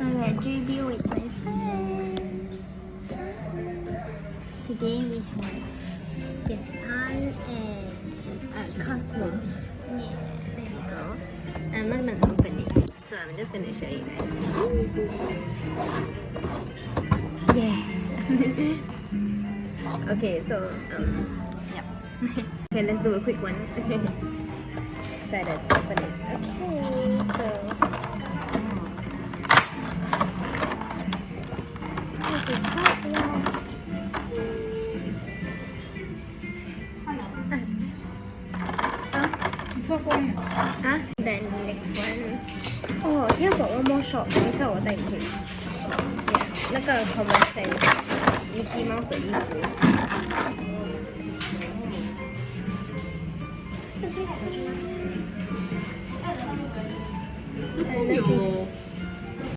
I'm at JB with my friend. Today we have Gaston and Cosmo. Yeah, there we go. I'm not gonna open it, so I'm just gonna show you guys. Yeah. Okay, so yep. Okay, let's do a quick one. Okay. Excited to open it. Okay, so. This is Cosmo. Then next one. Oh, here got one more shop. 等一下我带你去。Yeah, 那个 Common Sense Mickey Mouse 的衣服。有